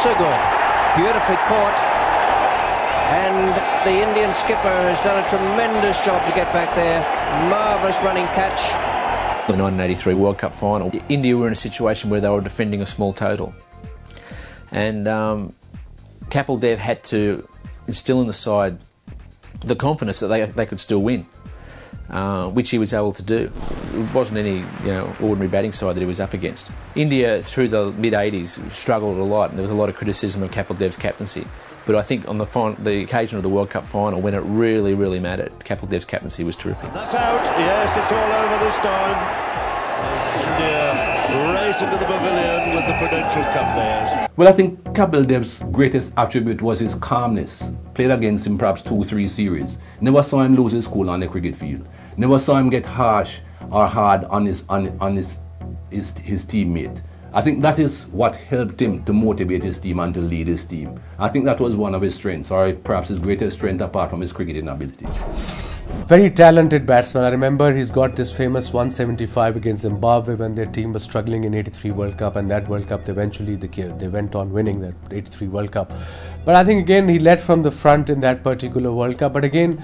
so good. Beautifully caught. And the Indian skipper has done a tremendous job to get back there. Marvellous running catch. The 1983 World Cup final, India were in a situation where they were defending a small total. And Kapil Dev had to instill in the side the confidence that they could still win, which he was able to do. It wasn't any ordinary batting side that he was up against. India, through the mid-80s, struggled a lot, and there was a lot of criticism of Kapil Dev's captaincy. But I think on the occasion of the World Cup final, when it really, really mattered, Kapil Dev's captaincy was terrific. That's out. Yes, it's all over this time. As India race into the pavilion with the Prudential Cup theirs. Well, I think Kapil Dev's greatest attribute was his calmness. Played against him perhaps 2-3 series. Never saw him lose his cool on the cricket field. Never saw him get harsh or hard on his teammate. I think that is what helped him to motivate his team and to lead his team. I think that was one of his strengths, or perhaps his greatest strength apart from his cricketing ability. Very talented batsman. I remember he's got this famous 175 against Zimbabwe when their team was struggling in '83 World Cup, and that World Cup eventually they went on winning that '83 World Cup. But I think again he led from the front in that particular World Cup. But again,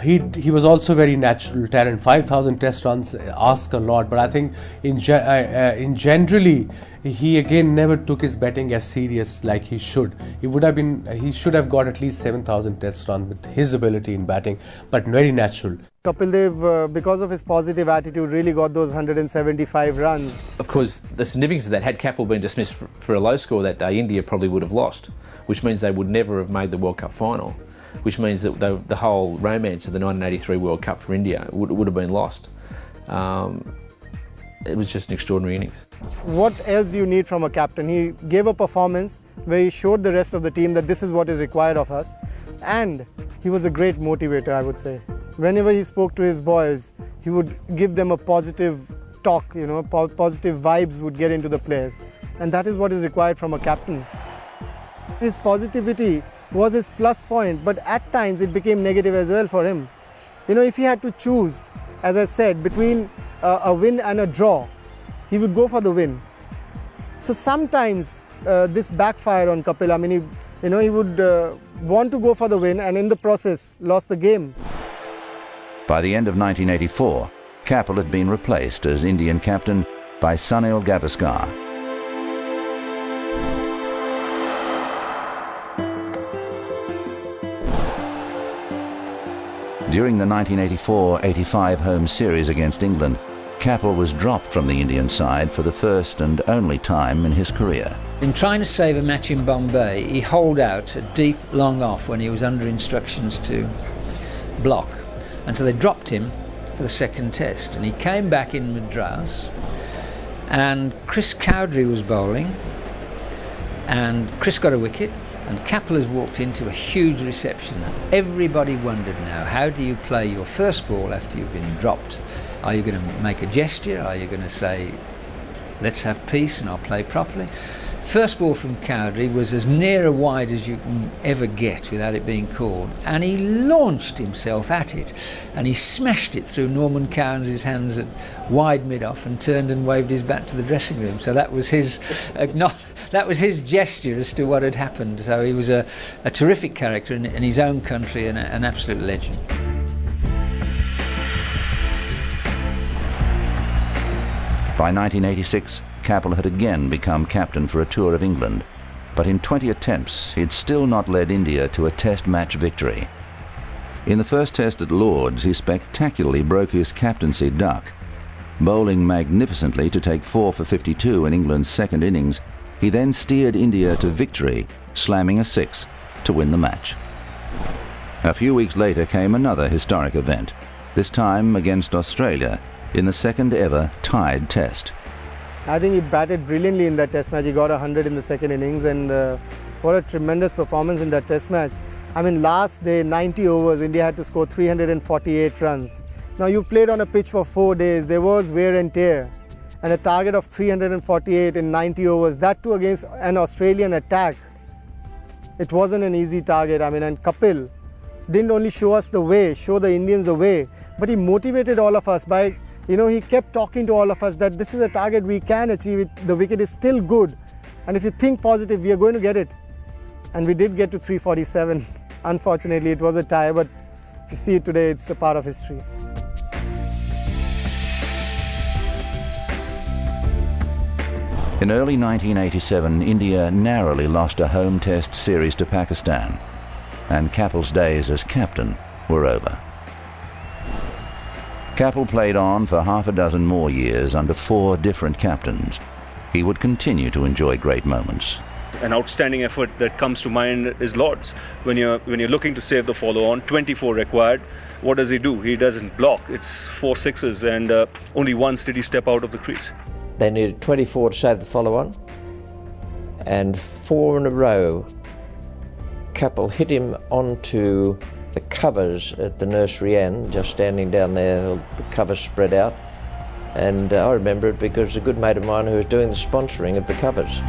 he was also very natural talent. 5,000 test runs ask a lot, but I think in generally he again never took his batting as serious like he should. He should have got at least 7,000 test runs with his ability in batting, but very natural. Kapil Dev, because of his positive attitude, really got those 175 runs. Of course, the significance of that, had Kapil been dismissed for a low score that day, India probably would have lost, which means they would never have made the World Cup final. Which means that the whole romance of the 1983 World Cup for India would have been lost. It was just an extraordinary innings. What else do you need from a captain? He gave a performance where he showed the rest of the team that this is what is required of us. And he was a great motivator, I would say. Whenever he spoke to his boys, he would give them a positive talk, positive vibes would get into the players. And that is what is required from a captain. His positivity was his plus point, but at times it became negative as well for him. If he had to choose, as I said, between a win and a draw, he would go for the win. So sometimes this backfired on Kapil. I mean, he would want to go for the win and in the process lost the game. By the end of 1984, Kapil had been replaced as Indian captain by Sunil Gavaskar. During the 1984-85 home series against England, Kapil was dropped from the Indian side for the first and only time in his career. In trying to save a match in Bombay, he holed out a deep long off when he was under instructions to block until they dropped him for the second test. And he came back in Madras, and Chris Cowdery was bowling, and Chris got a wicket. And Kapil has walked into a huge reception. Everybody wondered now, how do you play your first ball after you've been dropped? Are you going to make a gesture? Are you going to say, let's have peace and I'll play properly? First ball from Cowdery was as near a wide as you can ever get without it being called. And he launched himself at it. And he smashed it through Norman Cowan's hands at wide mid-off and turned and waved his bat to the dressing room. So that was his gesture as to what had happened. So he was a terrific character in his own country and an absolute legend. By 1986, Kapil had again become captain for a tour of England, but in 20 attempts he'd still not led India to a test match victory. In the first test at Lord's, he spectacularly broke his captaincy duck. Bowling magnificently to take 4 for 52 in England's second innings, he then steered India to victory, slamming a 6 to win the match. A few weeks later came another historic event, this time against Australia, in the second ever tied test. I think he batted brilliantly in that test match. He got 100 in the second innings, and what a tremendous performance in that test match. I mean, last day, 90 overs, India had to score 348 runs. Now, you've played on a pitch for 4 days. There was wear and tear. And a target of 348 in 90 overs, that too against an Australian attack. It wasn't an easy target. I mean, and Kapil didn't only show us the way, show the Indians the way, but he motivated all of us by, he kept talking to all of us that this is a target we can achieve. The wicket is still good. And if you think positive, we are going to get it. And we did get to 347. Unfortunately, it was a tie, but if you see it today, it's a part of history. In early 1987, India narrowly lost a home test series to Pakistan, and Kapil's days as captain were over. Kapil played on for half a dozen more years under 4 different captains. He would continue to enjoy great moments. An outstanding effort that comes to mind is Lord's. When you're looking to save the follow-on, 24 required, what does he do? He doesn't block. It's 4 sixes, and only once did he step out of the crease. They needed 24 to save the follow-on, and 4 in a row. Kapil hit him onto the covers at the nursery end, just standing down there, the covers spread out. And I remember it because a good mate of mine who was doing the sponsoring of the covers.